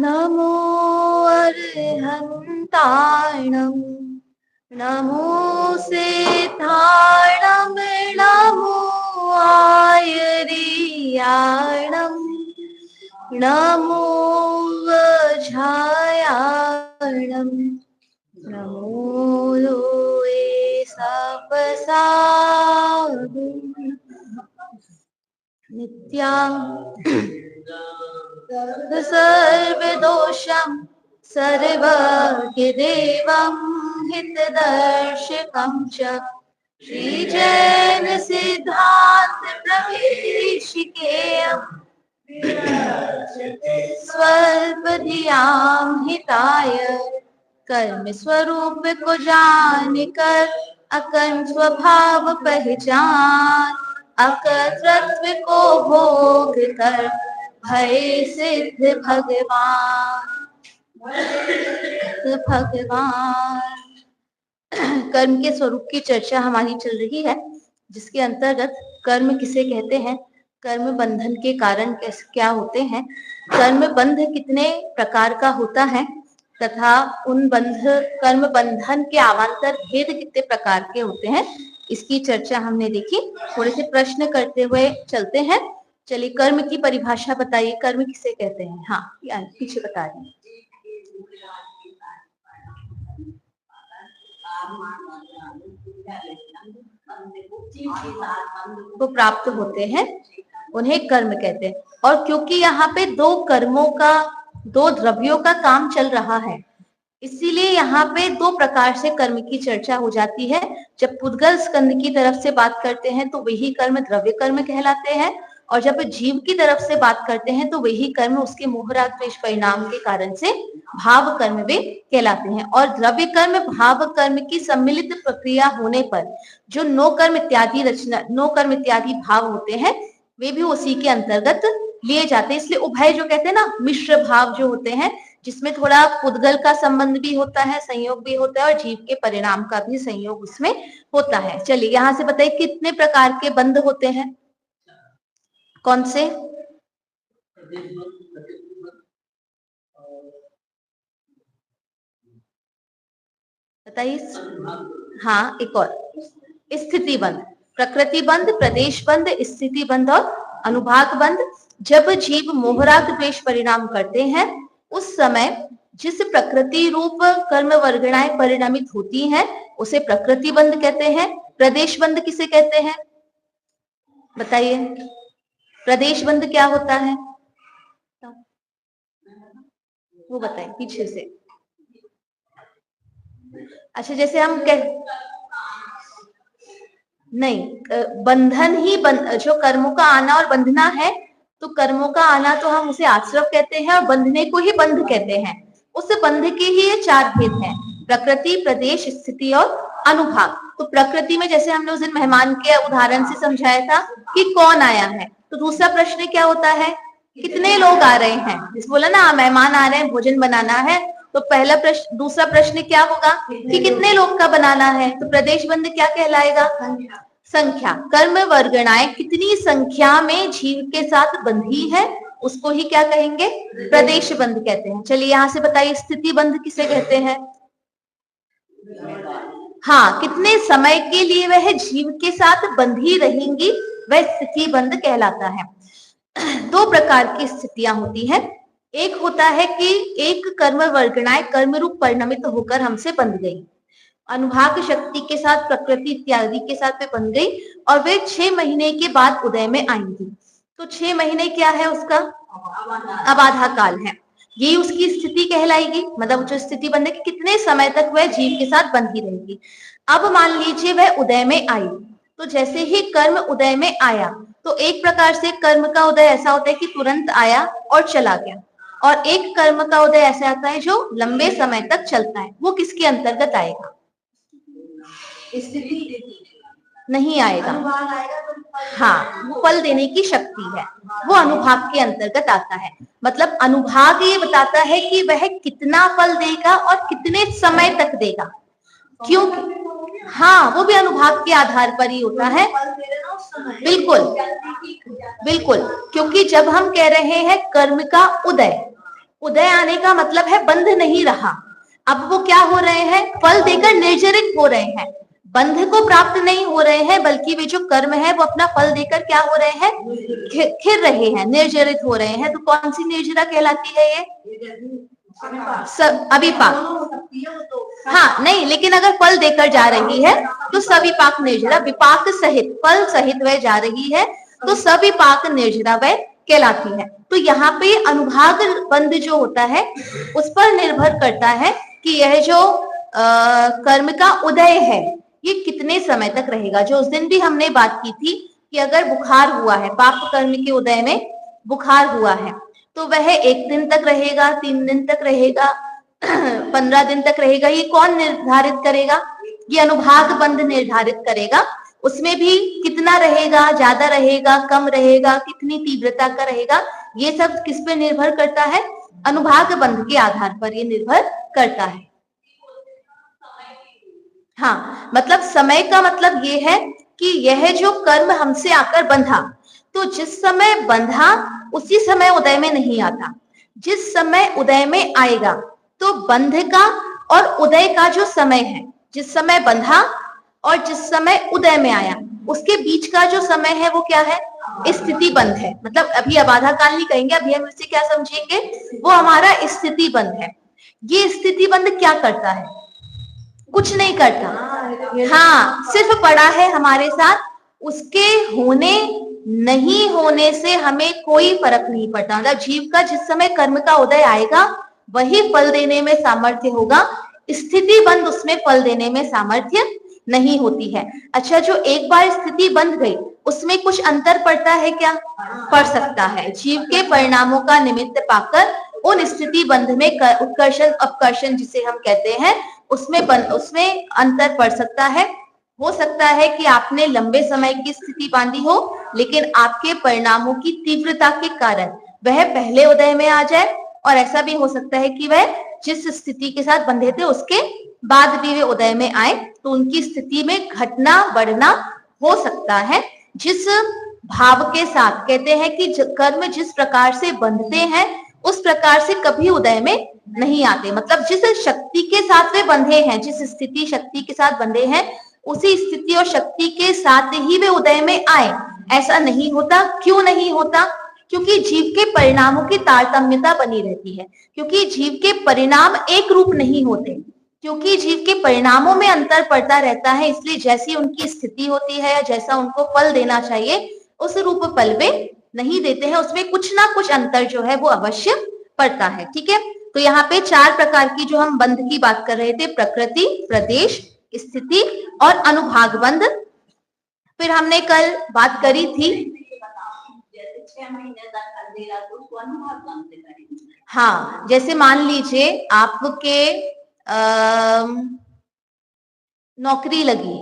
नमो अर्हन्ताणं नमो सिद्धाणं नमो आयर्याणं नमो वज्रायाणं नमो लोये सपसागुं नित्यां सर्वदोषं सर्वज्ञदेवं हितदर्शकं च श्रीजैन सिद्धांत प्रवेशिकेयम् स्वल्पधियां हिताय कर्म स्वरूप को जान कर अकर्म स्वभाव पहचान अकर्तृत्व को भोग कर भय सिद्ध भगवान। कर्म के स्वरूप की चर्चा हमारी चल रही है, जिसके अंतर्गत कर्म किसे कहते हैं, कर्म बंधन के कारण क्या होते हैं, कर्म बंध कितने प्रकार का होता है तथा उन कर्म बंधन के अवान्तर भेद कितने प्रकार के होते हैं, इसकी चर्चा हमने देखी। थोड़े से प्रश्न करते हुए चलते हैं। चलिए, कर्म की परिभाषा बताइए, कर्म किसे कहते हैं? हाँ, पीछे बता रहे हैं। को प्राप्त होते हैं उन्हें कर्म कहते हैं। और क्योंकि यहाँ पे दो कर्मों का, दो द्रव्यों का काम चल रहा है, इसीलिए यहाँ पे दो प्रकार से कर्म की चर्चा हो जाती है। जब पुद्गल स्कंद की तरफ से बात करते हैं तो वही कर्म द्रव्य कर्म कहलाते हैं, और जब जीव की तरफ से बात करते हैं तो वही कर्म उसके मोहराग द्वेष परिणाम के कारण से भाव कर्म भी कहलाते हैं। और द्रव्य कर्म भाव कर्म की सम्मिलित प्रक्रिया होने पर जो नो कर्म इत्यादि भाव होते हैं वे भी उसी के अंतर्गत लिए जाते हैं। इसलिए उभय जो कहते हैं ना, मिश्र भाव जो होते हैं, जिसमें थोड़ा पुद्गल का संबंध भी होता है, संयोग भी होता है, और जीव के परिणाम का भी संयोग उसमें होता है। चलिए, यहां से बताइए कितने प्रकार के बंध होते हैं, कौन से? बताइए। हाँ, एक और, स्थिति बंध, प्रकृति बंध, प्रदेश बंध, स्थिति बंध और अनुभाग बंध। जब जीव मोहराग द्वेष परिणाम करते हैं उस समय जिस प्रकृति रूप कर्म वर्गणाएं परिणामित होती हैं उसे प्रकृति बंध कहते हैं। प्रदेश बंध किसे कहते हैं बताइए? प्रदेश बंध क्या होता है वो बताइए पीछे से। अच्छा, जैसे हम नहीं, बंधन ही जो कर्मों का आना और बंधना है, तो कर्मों का आना तो हम उसे आश्रव कहते हैं और बंधने को ही बंध कहते हैं। उस बंध के ही ये चार भेद हैं, प्रकृति, प्रदेश, स्थिति और अनुभाग। तो प्रकृति में जैसे हमने उस दिन मेहमान के उदाहरण से समझाया था कि कौन आया है, तो दूसरा प्रश्न क्या होता है, कितने लोग आ रहे हैं। जिस बोला ना मेहमान आ रहे हैं, भोजन बनाना है, तो पहला प्रश्न, दूसरा प्रश्न क्या होगा कि कितने लोग का बनाना है, तो प्रदेश बंध क्या कहलाएगा? संख्या। कर्म वर्गणाएं कितनी संख्या में जीव के साथ बंधी है उसको ही क्या कहेंगे? प्रदेश बंध कहते हैं। चलिए, यहां से बताइए स्थिति बंध किसे कहते हैं? हाँ, कितने समय के लिए वह जीव के साथ बंधी रहेंगी वह स्थिति बंध कहलाता है। दो प्रकार की स्थितियां होती हैं। एक होता है कि एक कर्म वर्गणाएं कर्म रूप परिणमित होकर हमसे बंध गई, अनुभाग शक्ति के साथ, प्रकृति इत्यादि के साथ वे बन गई और वे 6 महीने के बाद उदय में आएंगी। तो 6 महीने क्या है उसका? अबाधा काल है। ये उसकी स्थिति कहलाएगी, मतलब जो स्थिति बनने की कितने समय तक वह जीव के साथ बंधी रहेगी। अब मान लीजिए वह उदय में आई, तो जैसे ही कर्म उदय में आया, तो एक प्रकार से कर्म का उदय ऐसा होता है कि तुरंत आया और चला गया, और एक कर्म का उदय ऐसा आता है जो लंबे समय तक चलता है। वो किसके अंतर्गत आएगा? स्थिति नहीं आएगा। हाँ, वो फल देने की शक्ति है, वो अनुभाग के अंतर्गत आता है। मतलब अनुभाग ये बताता है कि वह कितना फल देगा और कितने समय तक देगा। क्योंकि हाँ, वो भी अनुभाग के आधार पर ही होता है। बिल्कुल बिल्कुल, क्योंकि जब हम कह रहे हैं कर्म का उदय, उदय आने का मतलब है बंध नहीं रहा। अब वो क्या हो रहे हैं, फल देकर निर्जरित हो रहे हैं, बंध को प्राप्त नहीं हो रहे हैं, बल्कि वे जो कर्म है वो अपना फल देकर क्या हो रहे हैं, खिर रहे हैं, निर्जरित हो रहे हैं। तो कौन सी निर्जरा कहलाती है ये, अविपाक। हाँ नहीं, लेकिन अगर फल देकर जा रही है तो सविपाक निर्जरा, विपाक सहित फल सहित वह जा रही है तो सविपाक निर्जरा वह कहलाती है। तो यहाँ पे अनुभाग बंध जो होता है उस पर निर्भर करता है कि यह जो कर्म का उदय है ये कितने समय तक रहेगा। जो उस दिन भी हमने बात की थी कि अगर बुखार हुआ है, पाप कर्म के उदय में बुखार हुआ है, तो वह 1 दिन तक रहेगा, 3 दिन तक रहेगा, 15 दिन तक रहेगा, ये कौन निर्धारित करेगा, ये अनुभाग बंध निर्धारित करेगा। उसमें भी कितना रहेगा, ज्यादा रहेगा, कम रहेगा, कितनी तीव्रता का रहेगा, ये सब किस पे निर्भर करता है, अनुभाग बंध के आधार पर ये निर्भर करता है। हाँ, मतलब समय का मतलब ये है कि यह जो कर्म हमसे आकर बंधा, तो जिस समय बंधा उसी समय उदय में नहीं आता, जिस समय उदय में आएगा तो बंध का और उदय का जो समय है, जिस समय बंधा और जिस समय उदय में आया, उसके बीच का जो समय है वो क्या है, स्थिति बंध है। मतलब अभी अबाधा काल नहीं कहेंगे, अभी हम इससे क्या समझेंगे, वो हमारा स्थिति बंध है। ये स्थिति बंध क्या करता है, कुछ नहीं करता, हाँ सिर्फ पड़ा है हमारे साथ, उसके होने नहीं होने से हमें कोई फर्क नहीं पड़ता। मतलब जीव का जिस समय कर्म का उदय आएगा वही फल देने में सामर्थ्य होगा, स्थिति बंध उसमें फल देने में सामर्थ्य नहीं होती है। अच्छा, जो एक बार स्थिति बंध गई उसमें कुछ अंतर पड़ता है क्या, पड़ सकता है। जीव के परिणामों का निमित्त पाकर उन स्थिति बंध में उत्कर्षण अपकर्षण जिसे हम कहते हैं उसमें अंतर पड़ सकता है। हो सकता है कि आपने लंबे समय की स्थिति बांधी हो, लेकिन आपके परिणामों की तीव्रता के कारण वह पहले उदय में आ जाए, और ऐसा भी हो सकता है कि वह जिस स्थिति के साथ बंधे थे उसके बाद भी वे उदय में आए, तो उनकी स्थिति में घटना बढ़ना हो सकता है। जिस भाव के साथ कहते हैं कि कर्म जिस प्रकार से बंधते हैं उस प्रकार से कभी उदय में नहीं आते। मतलब जिस शक्ति के साथ वे बंधे हैं, जिस स्थिति शक्ति के साथ बंधे हैं, उसी स्थिति और शक्ति के साथ ही वे उदय में आए, ऐसा नहीं होता। क्यों नहीं होता, क्योंकि जीव के परिणामों की तारतम्यता बनी रहती है, क्योंकि जीव के परिणाम एक रूप नहीं होते, क्योंकि जीव के परिणामों में अंतर पड़ता रहता है। इसलिए जैसी उनकी स्थिति होती है या जैसा उनको फल देना चाहिए उस रूप फल वे नहीं देते हैं, उसमें कुछ ना कुछ अंतर जो है वो अवश्य पड़ता है। ठीक है, तो यहाँ पे 4 प्रकार की जो हम बंध की बात कर रहे थे, प्रकृति, प्रदेश, स्थिति और अनुभाग बंध। फिर हमने कल बात करी थी, 6 महीने तक अंधेरा तो उसको अनुभाग बंध करेंगे। हाँ, जैसे मान लीजिए आपके नौकरी लगी,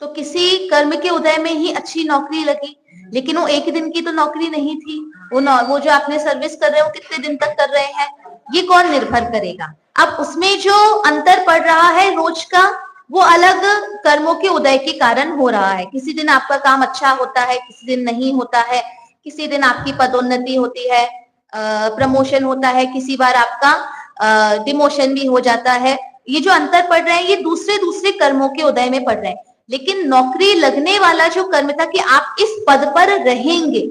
तो किसी कर्म के उदय में ही अच्छी नौकरी लगी, लेकिन वो 1 दिन की तो नौकरी नहीं थी, वो जो आपने सर्विस कर रहे हो कितने दिन तक कर रहे हैं, ये कौन निर्भर करेगा। अब उसमें जो अंतर पड़ रहा है रोज का, वो अलग कर्मों के उदय के कारण हो रहा है। किसी दिन आपका काम अच्छा होता है, किसी दिन नहीं होता है, किसी दिन आपकी पदोन्नति होती है, प्रमोशन होता है, किसी बार आपका डिमोशन भी हो जाता है। ये जो अंतर पड़ रहे हैं ये दूसरे दूसरे कर्मों के उदय में पड़ रहे हैं। लेकिन नौकरी लगने वाला जो कर्म था कि आप इस पद पर रहेंगे,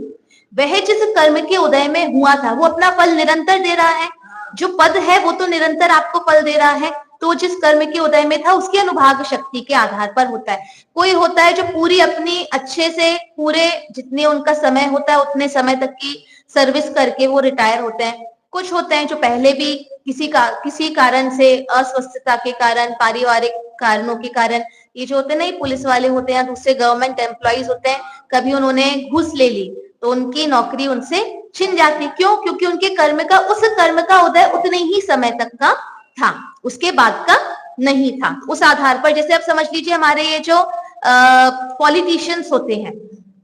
वह जिस कर्म के उदय में हुआ था वो अपना फल निरंतर दे रहा है। जो पद है वो तो निरंतर आपको फल दे रहा है, तो जिस कर्म के उदय में था उसकी अनुभाग शक्ति के आधार पर होता है। कोई होता है जो पूरी अपनी अच्छे से पूरे जितने उनका समय होता है उतने समय तक की सर्विस करके वो रिटायर होते हैं। कुछ होते हैं जो पहले भी किसी कारण से, अस्वस्थता के कारण, पारिवारिक कारणों के कारण, ये जो होते हैं ना, पुलिस वाले होते हैं, दूसरे गवर्नमेंट एम्प्लॉइज होते हैं, कभी उन्होंने घूस ले ली तो उनकी नौकरी उनसे छिन जाती। क्यों? क्योंकि उनके उस कर्म का उदय उतने ही समय तक का था, उसके बाद का नहीं था। उस आधार पर जैसे आप समझ लीजिए हमारे ये जो पॉलिटिशियंस होते हैं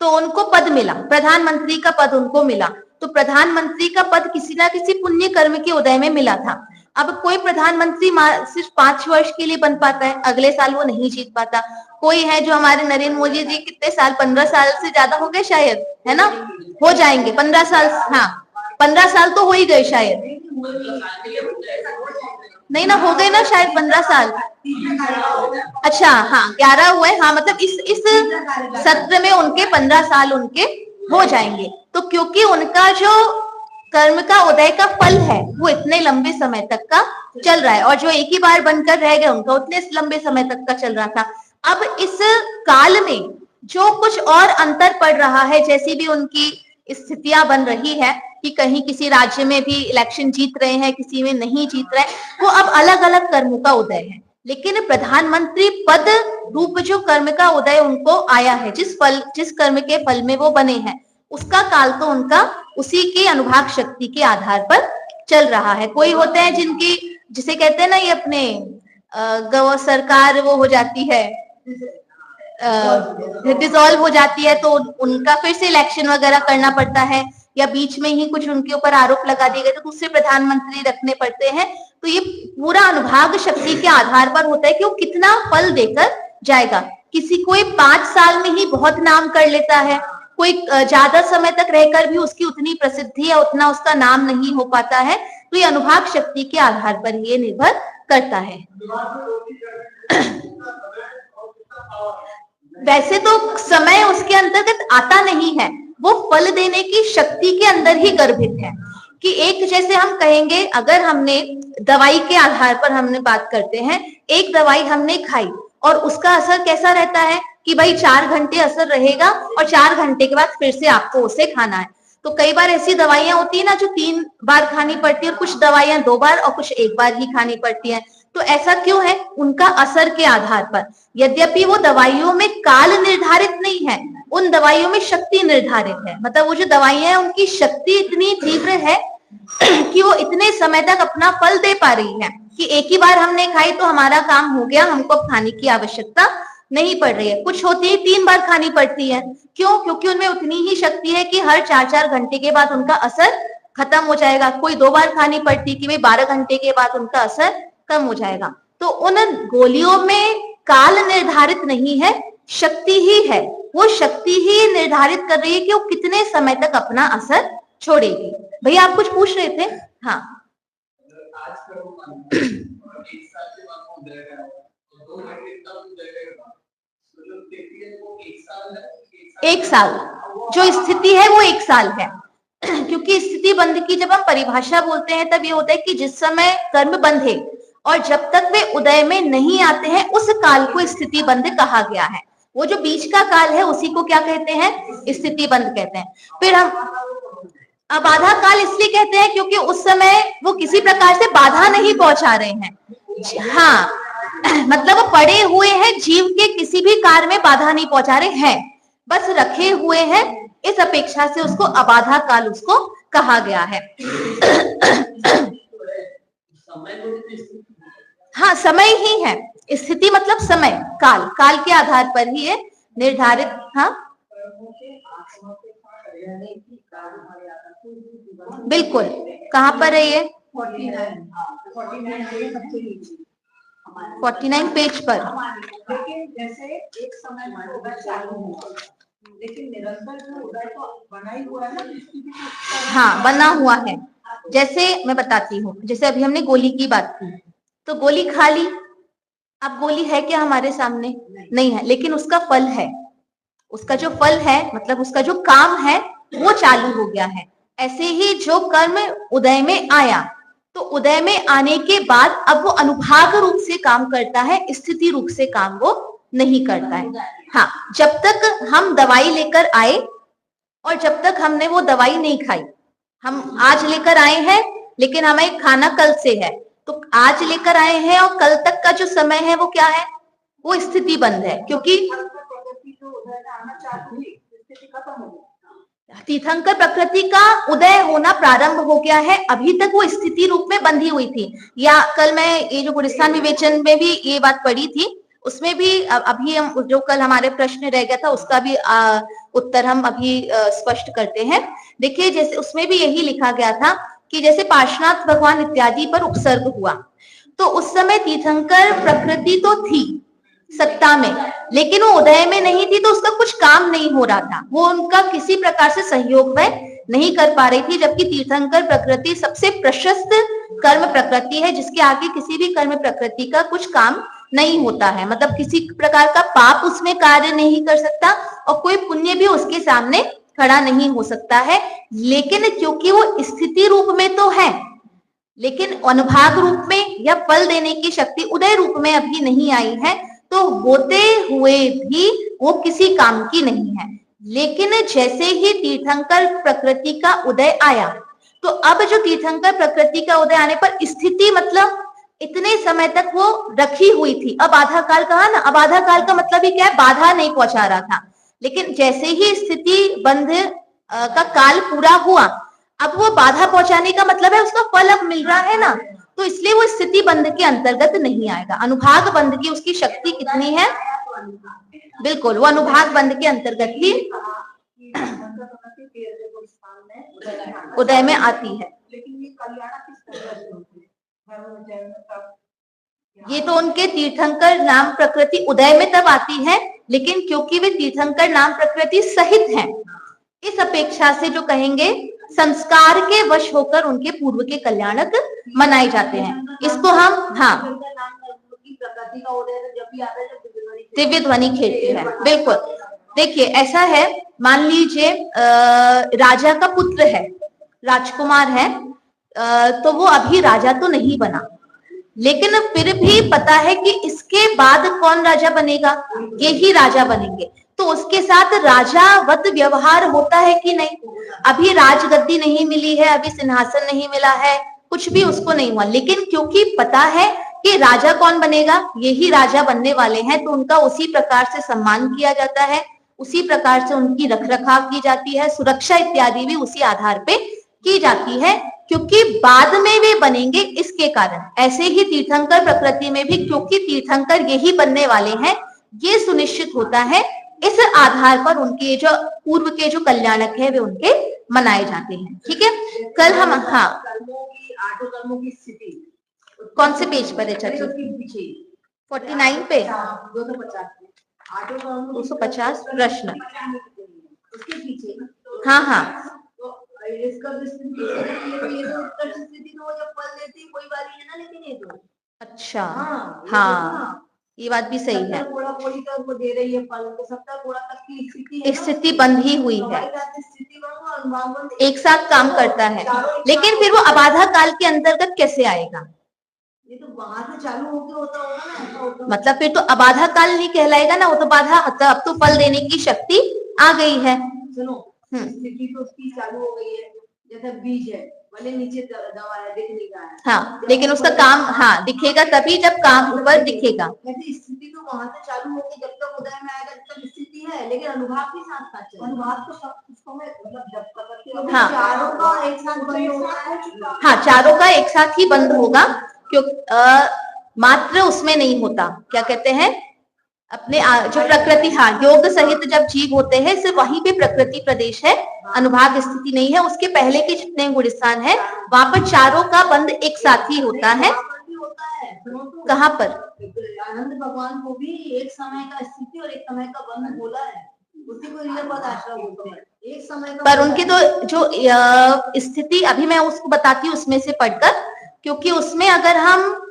तो उनको पद मिला, प्रधानमंत्री का पद उनको मिला, तो प्रधानमंत्री का पद किसी ना किसी पुण्य कर्म के उदय में मिला था। अब कोई प्रधानमंत्री सिर्फ 5 वर्ष के लिए बन पाता है, अगले साल वो नहीं जीत पाता। कोई है जो हमारे नरेंद्र मोदी जी कितने साल, 15 साल से ज्यादा हो गए शायद, है ना, हो जाएंगे 15 साल, हाँ 15 साल तो हो ही गए शायद, नहीं ना, हो गए ना शायद 15 साल। अच्छा हाँ 11 हुए, हाँ मतलब इस सत्र में उनके 15 साल उनके हो जाएंगे। तो क्योंकि उनका जो कर्म का उदय का फल है वो इतने लंबे समय तक का चल रहा है, और जो एक ही बार बनकर रह गए उनका उतने लंबे समय तक का चल रहा था। अब इस काल में जो कुछ और अंतर पड़ रहा है, जैसी भी उनकी स्थितियां बन रही है कि कहीं किसी राज्य में भी इलेक्शन जीत रहे हैं, किसी में नहीं जीत रहे, वो अब अलग अलग कर्मों का उदय है। लेकिन प्रधानमंत्री पद रूप जो कर्म का उदय उनको आया है, जिस कर्म के फल में वो बने हैं, उसका काल तो उनका उसी की अनुभाग शक्ति के आधार पर चल रहा है। कोई होते हैं जिनकी, जिसे कहते हैं ना ये अपने गव सरकार वो हो जाती है, डिसॉल्व हो जाती है, तो उनका फिर से इलेक्शन वगैरह करना पड़ता है, या बीच में ही कुछ उनके ऊपर आरोप लगा दिए गए तो दूसरे प्रधानमंत्री रखने पड़ते हैं। तो ये पूरा अनुभाग शक्ति के आधार पर होता है कि वो कितना फल देकर जाएगा। किसी कोई 5 साल में ही बहुत नाम कर लेता है, कोई ज्यादा समय तक रहकर भी उसकी उतनी प्रसिद्धि या उतना उसका नाम नहीं हो पाता है। तो ये अनुभाग शक्ति के आधार पर ये निर्भर करता है। वैसे तो समय उसके अंतर्गत आता नहीं है, वो फल देने की शक्ति के अंदर ही गर्भित है। कि एक जैसे हम कहेंगे, अगर हमने दवाई के आधार पर हमने बात करते हैं, एक दवाई हमने खाई और उसका असर कैसा रहता है कि भाई 4 घंटे असर रहेगा और 4 घंटे के बाद फिर से आपको उसे खाना है। तो कई बार ऐसी दवाइयां होती है ना जो 3 बार खानी पड़ती है, कुछ दवाइयां 2 बार और कुछ 1 बार ही खानी पड़ती है। तो ऐसा क्यों है? उनका असर के आधार पर। यद्यपि वो दवाइयों में काल निर्धारित नहीं है, उन दवाइयों में शक्ति निर्धारित है। मतलब वो जो दवाइयां हैं उनकी शक्ति इतनी तीव्र है कि वो इतने समय तक अपना फल दे पा रही है कि एक ही बार हमने खाई तो हमारा काम हो गया, हमको अब खाने की आवश्यकता नहीं पड़ रही है। कुछ होती है 3 बार खानी पड़ती है। क्यों? क्योंकि उनमें उतनी ही शक्ति है कि हर 4-4 घंटे के बाद उनका असर खत्म हो जाएगा। कोई 2 बार खानी पड़ती कि भाई 12 घंटे के बाद उनका असर कम हो जाएगा। तो उन गोलियों में काल निर्धारित नहीं है, शक्ति ही है। वो शक्ति ही निर्धारित कर रही है कि वो कितने समय तक अपना असर छोड़ेगी। भैया आप कुछ पूछ रहे थे? हाँ। एक साल जो स्थिति है वो 1 साल है। क्योंकि स्थिति बंध की जब हम परिभाषा बोलते हैं तब ये होता है कि जिस समय कर्म बंधे और जब तक वे उदय में नहीं आते हैं उस काल को स्थिति बंध कहा गया है। वो जो बीच का काल है उसी को क्या कहते हैं? स्थिति बंध कहते हैं। फिर हम बाधा काल इसलिए कहते हैं क्योंकि उस समय वो किसी प्रकार से बाधा नहीं पहुंचा रहे हैं। हाँ मतलब वो पड़े हुए हैं, जीव के किसी भी कार्य में बाधा नहीं पहुंचा रहे हैं, बस रखे हुए हैं। इस अपेक्षा से उसको अबाधा काल उसको कहा गया है। हाँ समय ही है, स्थिति मतलब समय, काल, काल के आधार पर ही है निर्धारित। हाँ बिल्कुल, कहाँ पर है ये? 49 पेज पर। जैसे एक समय लेकिन निरंतर जो उदय तो बना ही हुआ है ना। हाँ बना हुआ है। जैसे मैं बताती हूँ, जैसे अभी हमने गोली की बात की, तो गोली खा ली। अब गोली है क्या हमारे सामने? नहीं है, लेकिन उसका फल है। उसका जो फल है मतलब उसका जो काम है वो चालू हो गया है। ऐसे ही जो कर्म उदय में आया, तो उदय में आने के बाद अब वो अनुभाग रूप से काम करता है, स्थिति रूप से काम वो नहीं करता है। हाँ जब तक हम दवाई लेकर आए और जब तक हमने वो दवाई नहीं खाई, हम आज लेकर आए हैं लेकिन हमें खाना कल से है, तो आज लेकर आए हैं और कल तक का जो समय है वो क्या है? वो स्थिति बंद है। क्योंकि तीर्थंकर प्रकृति का उदय होना प्रारंभ हो गया है, अभी तक वो स्थिति रूप में बंधी हुई थी। या कल मैं ये जो गुलिस्तान विवेचन में भी ये बात पढ़ी थी, उसमें भी अभी हम जो कल हमारे प्रश्न रह गया था उसका भी उत्तर हम अभी स्पष्ट करते हैं। देखिए जैसे उसमें भी यही लिखा गया था कि जैसे पार्श्वनाथ भगवान इत्यादि पर उपसर्ग हुआ, तो उस समय तीर्थंकर प्रकृति तो थी सत्ता में, लेकिन वो उदय में नहीं थी, तो उसका कुछ काम नहीं हो रहा था, वो उनका किसी प्रकार से सहयोग में नहीं कर पा रही थी, जबकि तीर्थंकर प्रकृति सबसे प्रशस्त कर्म प्रकृति है, जिसके आगे किसी भी कर्म प्रकृति का कुछ काम नहीं होता है। मतलब किसी प्रकार का पाप उसमें कार्य नहीं कर सकता और कोई पुण्य भी उसके सामने खड़ा नहीं हो सकता है। लेकिन क्योंकि वो स्थिति रूप में तो है, लेकिन अनुभाग रूप में या फल देने की शक्ति उदय रूप में अभी नहीं आई है, तो होते हुए भी वो किसी काम की नहीं है। लेकिन जैसे ही तीर्थंकर प्रकृति का उदय आया, तो अब जो तीर्थंकर प्रकृति का उदय आने पर स्थिति, मतलब इतने समय तक वो रखी हुई थी। अब आधा काल कहा ना, अब आधा काल का मतलब ही क्या है, बाधा नहीं पहुंचा रहा था। लेकिन जैसे ही स्थिति बंध का काल पूरा हुआ, अब वो बाधा पहुंचाने का मतलब है उसका फल अब मिल रहा है ना, तो इसलिए वो स्थिति बंध के अंतर्गत नहीं आएगा। अनुभाग बंध की उसकी शक्ति कितनी है, बिल्कुल वो अनुभाग बंध के अंतर्गत ही उदय में आती है। ये तो उनके तीर्थंकर नाम प्रकृति उदय में तब आती है, लेकिन क्योंकि वे तीर्थंकर नाम प्रकृति सहित हैं, इस अपेक्षा से जो कहेंगे संस्कार के वश होकर उनके पूर्व के कल्याणक मनाए जाते हैं। इसको हम प्रकृति का उदय जब भी आता है जब दिव्य ध्वनि खेलती है। बिल्कुल, देखिए ऐसा है, मान लीजिए राजा का पुत्र है, राजकुमार है, तो वो अभी राजा तो नहीं बना, लेकिन फिर भी पता है कि इसके बाद कौन राजा बनेगा, यही राजा बनेंगे, तो उसके साथ राजावत व्यवहार होता है कि नहीं। अभी राजगद्दी नहीं मिली है, अभी सिंहासन नहीं मिला है, कुछ भी उसको नहीं हुआ, लेकिन क्योंकि पता है कि राजा कौन बनेगा, यही राजा बनने वाले हैं, तो उनका उसी प्रकार से सम्मान किया जाता है, उसी प्रकार से उनकी रखरखाव की जाती है, सुरक्षा इत्यादि भी उसी आधार पे की जाती है, क्योंकि बाद में वे बनेंगे इसके कारण। ऐसे ही तीर्थंकर प्रकृति में भी क्योंकि तीर्थंकर यही बनने वाले हैं, ये सुनिश्चित होता है, इस आधार पर उनके जो पूर्व के जो कल्याणक है वे उनके मनाए जाते हैं। ठीक है, कल हम कर्मों की स्थिति कौन से पेज पर है चाची? 49 पे 250 प्रश्न। हाँ हाँ, अच्छा हाँ, ये बात भी सही है, दे रही है फल, तो 70 तक की स्थिति बंद ही हुई है, एक साथ काम करता है, लेकिन फिर वो अबाधा काल के अंतर्गत कैसे आएगा? ये तो वहां से चालू होके होता होगा ना, मतलब फिर तो अबाधा काल नहीं कहलाएगा ना, वो तो बाधा, अब तो फल देने की शक्ति आ गई है। सुनो, स्थिति तो उसकी चालू हो गई है, जैसे बीज है, भले नीचे दवा है, दिख नहीं रहा है, हाँ, लेकिन उसका काम हाँ दिखेगा तभी जब काम ऊपर दिखेगा। वैसे स्थिति तो वहां से चालू होगी, जब तक उदय में आएगा तब तक स्थिति है, लेकिन अनुभाग के साथ साथ चल, अनुभाग तो सब उसको में मतलब जब तक हाँ चारों का एक साथ बंद होता है, हाँ चारों का एक साथ ही बंद होगा, क्योंकि मात्र उसमें नहीं होता, क्या कहते हैं, अपने जो प्रकृति, हाँ योग सहित जब जीव होते हैं, सिर्फ वहीं पे प्रकृति प्रदेश है, अनुभाग स्थिति नहीं है। उसके पहले के जितने गुणस्थान है वहां पर चारों का बंद एक साथ ही होता है। कहाँ पर? आनंद भगवान को भी एक समय का स्थिति और एक समय का बंद बोला है, उसी को निरपद आश्रम बोलते हैं, एक समय का। पर उनकी तो जो स्थिति, अभी मैं उसको बताती हूँ उसमें से पढ़कर, क्योंकि उसमें अगर हम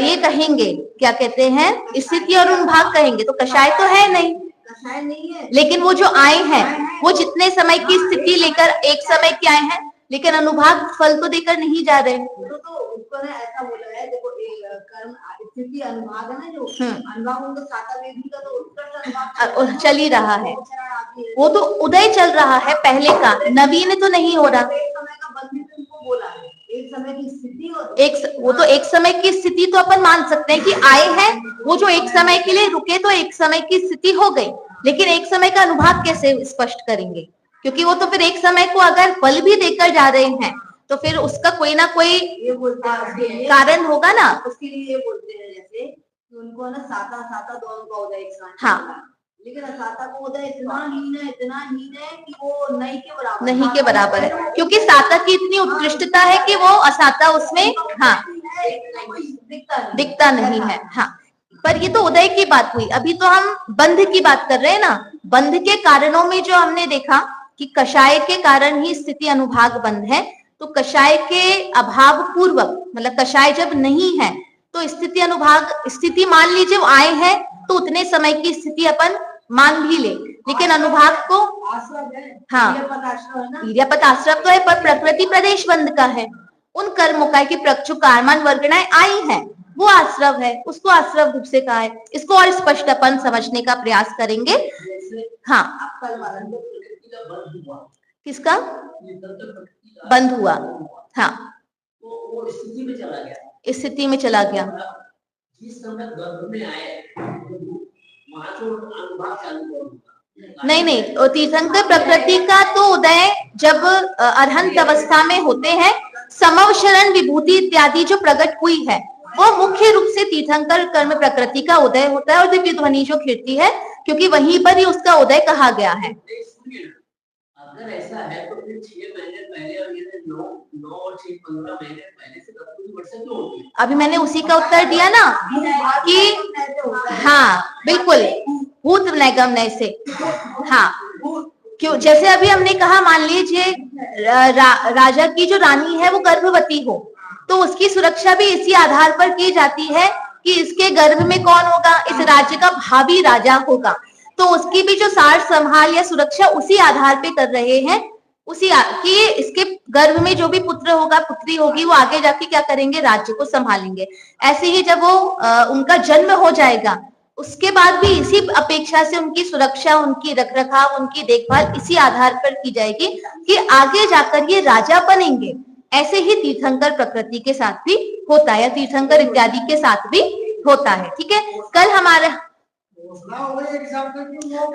ये कहेंगे, क्या कहते हैं, स्थिति और अनुभाग कहेंगे, तो कषाय तो है नहीं, कषाय नहीं है, लेकिन वो जो आए हैं वो जितने समय की स्थिति लेकर एक समय के आए हैं, लेकिन अनुभाग फल तो देकर नहीं जा रहे। तो उसको ने ऐसा बोला है, देखो कर्म स्थिति अनुभाग है ना, जो अनुभाग उनको सातवेदी का तो उत्कृष्ट अनुभाग चल ही रहा है, वो तो उदय चल रहा है पहले का, नवीन तो नहीं हो रहा। एक समय का बंधित उनको बोला है, एक समय की स्थिति और वो तो एक समय की स्थिति तो अपन मान सकते हैं कि आए हैं, वो जो एक समय के लिए रुके तो एक समय की स्थिति हो गई, लेकिन एक समय का अनुभाग कैसे स्पष्ट करेंगे, क्योंकि वो तो फिर एक समय को अगर फल भी देकर जा रहे हैं तो फिर उसका कोई ना कोई कारण होगा ना, उसके लिए ये बोलते हैं जैसे कि उनको ना साता साता दोनों का उदय एक साथ, हाँ, लेकिन साता को उदय इतना हीन है कि वो नहीं के बराबर है, क्योंकि साता की इतनी उत्कृष्टता है कि वो असाता उसमें हाँ दिखता नहीं है। हाँ, पर ये तो उदय की बात हुई, अभी तो हम बंध की बात कर रहे हैं ना। बंध के कारणों में जो हमने देखा कि कषाय के कारण ही स्थिति अनुभाग बंद है, तो कषाय के अभाव पूर्वक मतलब कषाय जब नहीं है तो स्थिति अनुभाग स्थिति मान लीजिए वो आए हैं तो उतने समय की स्थिति अपन मान भी ले, लेकिन अनुभाग को आश्रम है, हाँ इडियापद आश्रम है ना, इडियापद आश्रम तो है पर प्रकृति प्रदेश बंद का है। उन कर्मों का कि प्रक्षु कारमान वर्गणाएं आई है वो आश्रव है, उसको आश्रव रूप से कहा है। इसको और स्पष्ट अपन समझने का प्रयास करेंगे। हाँ किसका बंद हुआ, हाँ वो स्थिति में चला गया, इस स्थिति में चला गया। जिस समय गर्भ में आए वहां तो अनुभाग चालू होगा। नहीं तीर्थंकर प्रकृति का तो उदय जब अरहंत अवस्था में होते हैं, समवशरण विभूति इत्यादि जो प्रकट हुई है वो मुख्य रूप से तीर्थंकर कर्म प्रकृति का उदय होता है और दिव्य ध्वनि जो खिड़ती है क्योंकि वहीं पर ही उसका उदय कहा गया है। अगर ऐसा है तो फिर 6 महीने पहले और ये 9 और 6 15 महीने पहले से 10 वर्ष क्यों होगी? अभी मैंने उसी का उत्तर दिया ना कि हाँ बिल्कुल भूत नैगम नय से, हाँ क्यों जैसे अभी हमने कहा मान लीजिए राजा की जो रानी है वो गर्भवती हो तो उसकी सुरक्षा भी इसी आधार पर की जाती है कि इसके गर्भ में कौन होगा, इस राज्य का भावी राजा होगा, तो उसकी भी जो सार संभाल या सुरक्षा उसी आधार पे कर रहे हैं, कि इसके गर्भ में जो भी पुत्र होगा पुत्री होगी वो आगे जाके क्या करेंगे, राज्य को संभालेंगे। ऐसे ही जब वो उनका जन्म हो जाएगा उसके बाद भी इसी अपेक्षा से उनकी सुरक्षा, उनकी रखरखाव, उनकी देखभाल इसी आधार पर की जाएगी कि आगे जाकर ये राजा बनेंगे। ऐसे ही तीर्थंकर प्रकृति के साथ भी होता है, तीर्थंकर इत्यादि के साथ भी होता है। ठीक है, कल हमारा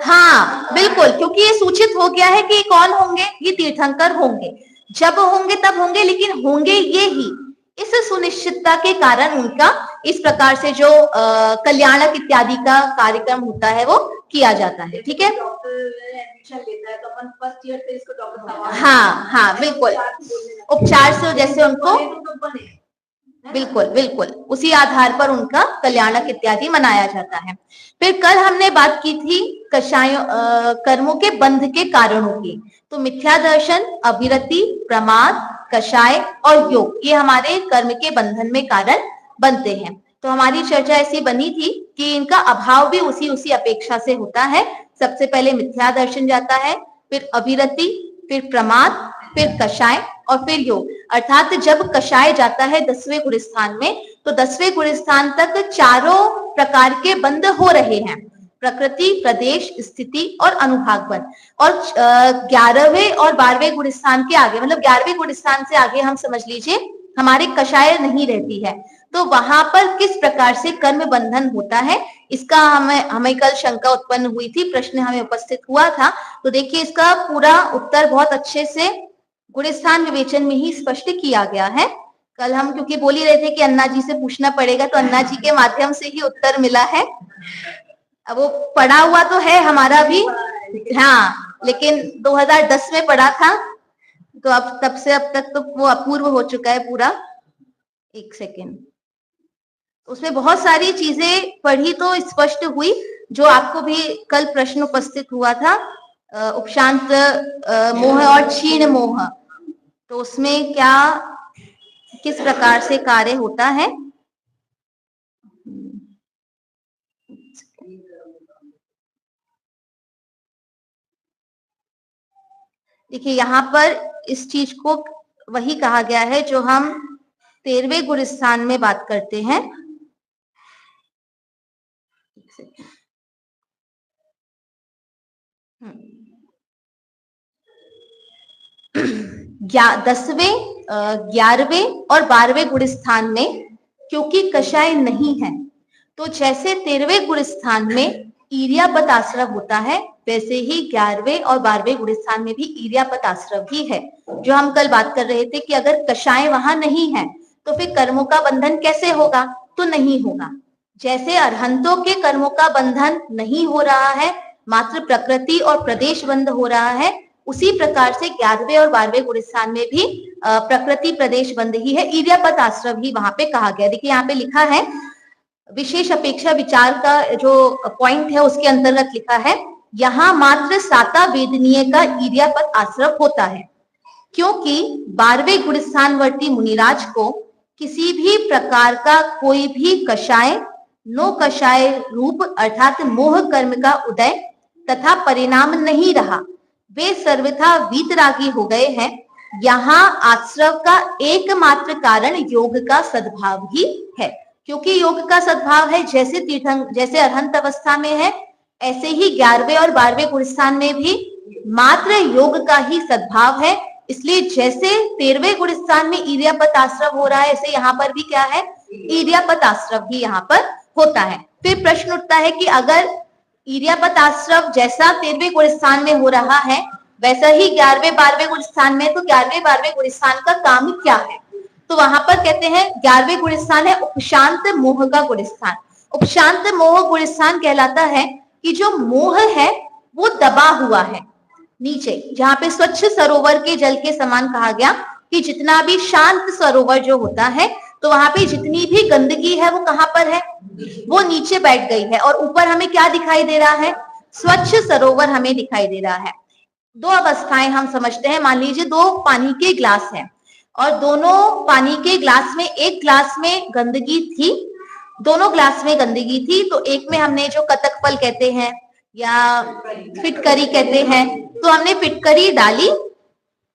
हाँ बिल्कुल, क्योंकि ये सूचित हो गया है कि कौन होंगे, ये तीर्थंकर होंगे, जब होंगे तब होंगे, लेकिन होंगे ये ही इस सुनिश्चितता के कारण उनका इस प्रकार से जो कल्याणक इत्यादि का कार्यक्रम होता है वो किया जाता है। ठीक है, हाँ हाँ बिल्कुल, उपचार से जैसे उनको बिल्कुल बिल्कुल उसी आधार पर उनका कल्याणक इत्यादि मनाया जाता है। फिर कल हमने बात की थी कषायों कर्मों के बंध के कारणों की, तो मिथ्या दर्शन, अभिरति, प्रमाद, कषाय और योग ये हमारे कर्म के बंधन में कारण बनते हैं। तो हमारी चर्चा ऐसी बनी थी कि इनका अभाव भी उसी अपेक्षा से होता है। सबसे पहले मिथ्या दर्शन जाता है, फिर अभिरति, फिर प्रमाद, फिर कषाय और फिर योग। अर्थात जब कषाय जाता है 10वें गुण स्थान में तो 10वें गुण स्थान तक चारों प्रकार के बंध हो रहे हैं, प्रकृति, प्रदेश, स्थिति और अनुभाग बंध। और 11वें और 12वें गुण स्थान के आगे मतलब 11वें गुण स्थान से आगे हम समझ लीजिए हमारे कषाय नहीं रहती है, तो वहां पर किस प्रकार से कर्म बंधन होता है इसका हमें कल शंका उत्पन्न हुई थी, प्रश्न हमें उपस्थित हुआ था। तो देखिए इसका पूरा उत्तर बहुत अच्छे से गुण स्थान विवेचन में ही स्पष्ट किया गया है। कल हम क्योंकि बोल ही रहे थे कि अन्ना जी से पूछना पड़ेगा, तो अन्ना जी के माध्यम से ही उत्तर मिला है। अब वो पढ़ा हुआ तो है हमारा भी, हाँ, लेकिन 2010 में पढ़ा था, तो अब तब से अब तक तो वो अपूर्व हो चुका है पूरा। एक सेकेंड, उसमें बहुत सारी चीजें पढ़ी तो स्पष्ट हुई, जो आपको भी कल प्रश्न उपस्थित हुआ था, उपशांत मोह और क्षीण मोह, तो उसमें क्या किस प्रकार से कार्य होता है। देखिए यहाँ पर इस चीज को वही कहा गया है जो हम 13वें गुण स्थान में बात करते हैं। दसवें, 11वें और 12वें गुण स्थान में क्योंकि कषाय नहीं है, तो जैसे 13वें गुण स्थान में ईर्यापत आश्रव होता है, वैसे ही 11वें और 12वें गुण स्थान में भी ईर्यापत आश्रव ही है। जो हम कल बात कर रहे थे कि अगर कषाय वहां नहीं है तो फिर कर्मों का बंधन कैसे होगा, तो नहीं होगा। जैसे अरहंतों के कर्मों का बंधन नहीं हो रहा है, मात्र प्रकृति और प्रदेश बंध हो रहा है, उसी प्रकार से 11वें और 12वें गुण स्थान में भी प्रकृति प्रदेश बंध ही है, ईर्यापत आश्रव ही वहां पे कहा गया। देखिए यहाँ पे लिखा है विशेष अपेक्षा विचार का जो पॉइंट है उसके अंतर्गत लिखा है, यहाँ मात्र साता वेदनीय का ईर्यापद आश्रव होता है, क्योंकि 12वें गुणस्थानवर्ती मुनिराज को किसी भी प्रकार का कोई भी कषाय नो कषाय रूप अर्थात मोह कर्म का उदय तथा परिणाम नहीं रहा। वे सर्वथा वीतरागी हो गए हैं। यहाँ आश्रव का एकमात्र कारण योग का सद्भाव ही है, क्योंकि योग का सद्भाव है। जैसे अरहंत अवस्था में है, ऐसे ही 11वें और 12वें गुणस्थान में भी मात्र योग का ही सद्भाव है। इसलिए जैसे 13वें गुणस्थान में ईर्यापद आश्रव हो रहा है, ऐसे यहाँ पर भी क्या है, ईर्यापद आश्रव ही यहाँ पर होता है। फिर प्रश्न उठता है कि अगर ईर्यापद आश्रव जैसा 13वें गुणस्थान में हो रहा है, वैसा ही 11वें 12वें गुणस्थान में, तो 11वें 12वें गुणस्थान का काम क्या है? तो वहां पर कहते हैं 11वें गुणस्थान है उपशांत मोह का गुणस्थान। उपशांत मोह गुणस्थान कहलाता है कि जो मोह है वो दबा हुआ है नीचे, जहां पे स्वच्छ सरोवर के जल के समान कहा गया कि जितना भी शांत सरोवर जो होता है, तो वहां पे जितनी भी गंदगी है वो कहां पर है, वो नीचे बैठ गई है, और ऊपर हमें क्या दिखाई दे रहा है, स्वच्छ सरोवर हमें दिखाई दे रहा है। दो अवस्थाएं हम समझते हैं। मान लीजिए 2 पानी के ग्लास हैं, और दोनों पानी के ग्लास में, एक ग्लास में गंदगी थी, दोनों ग्लास में गंदगी थी, तो एक में हमने जो कतक फल कहते हैं या फिटकरी कहते हैं, तो हमने फिटकरी डाली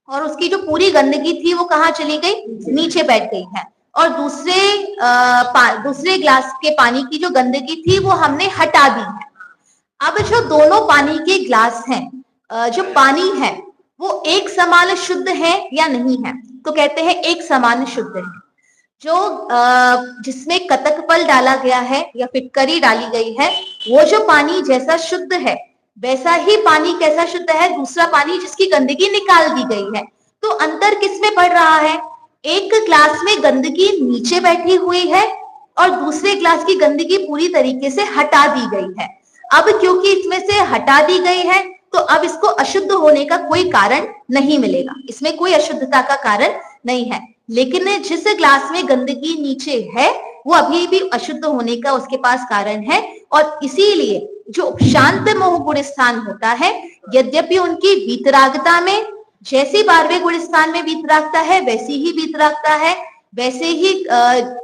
और उसकी जो पूरी गंदगी थी वो कहाँ चली गई, नीचे बैठ गई है। और दूसरे ग्लास के पानी की जो गंदगी थी वो हमने हटा दी है। अब जो दोनों पानी के ग्लास हैं, जो पानी है वो एक समान शुद्ध है या नहीं है? तो कहते हैं एक समान शुद्ध है। जो जिसमें कतक फल डाला गया है या फिटकरी डाली गई है, वो जो पानी जैसा शुद्ध है, वैसा ही पानी कैसा शुद्ध है, दूसरा पानी जिसकी गंदगी निकाल दी गई है। तो अंतर किसमें पड़ रहा है? एक ग्लास में गंदगी नीचे बैठी हुई है और दूसरे ग्लास की गंदगी पूरी तरीके से हटा दी गई है। अब क्योंकि इसमें से हटा दी गई है, तो अब इसको अशुद्ध होने का कोई कारण नहीं मिलेगा, इसमें कोई अशुद्धता का कारण नहीं है। लेकिन जिस ग्लास में गंदगी नीचे है, वो अभी भी अशुद्ध होने का उसके पास कारण है। और इसीलिए जो शांत मोह गुण स्थान होता है, यद्यपि उनकी वीतरागता में जैसी 12वें गुण स्थान में वीतरागता है, वैसी ही वीतरागता है, वैसे ही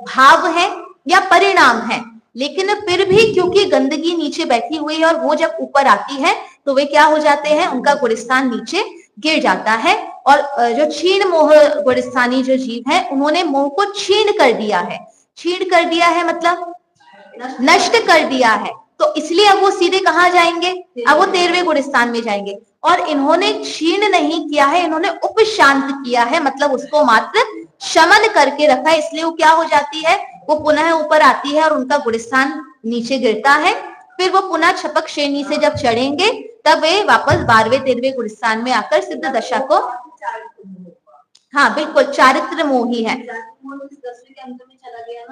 भाव है या परिणाम है, लेकिन फिर भी क्योंकि गंदगी नीचे बैठी हुई है और वो जब ऊपर आती है तो वे क्या हो जाते हैं, उनका गुणस्थान नीचे गिर जाता है। और जो क्षीण मोह गुणस्थानी जो जीव है, उन्होंने मोह को क्षीण कर दिया है। क्षीण कर दिया है मतलब नष्ट कर दिया है, तो इसलिए अब वो सीधे कहाँ जाएंगे, अब वो 13वें गुणस्थान में जाएंगे। और इन्होंने क्षीण नहीं किया है, इन्होंने उपशांत किया है, मतलब उसको मात्र शमन करके रखा है। इसलिए वो क्या हो जाती है, वो पुनः ऊपर आती है और उनका गुणस्थान नीचे गिरता है। फिर वो पुनः छपक श्रेणी से जब चढ़ेंगे, तब वे वापस 12वें 13वें गुणस्थान में आकर सिद्ध दशा को, हाँ बिल्कुल, चारित्र मोह ही है,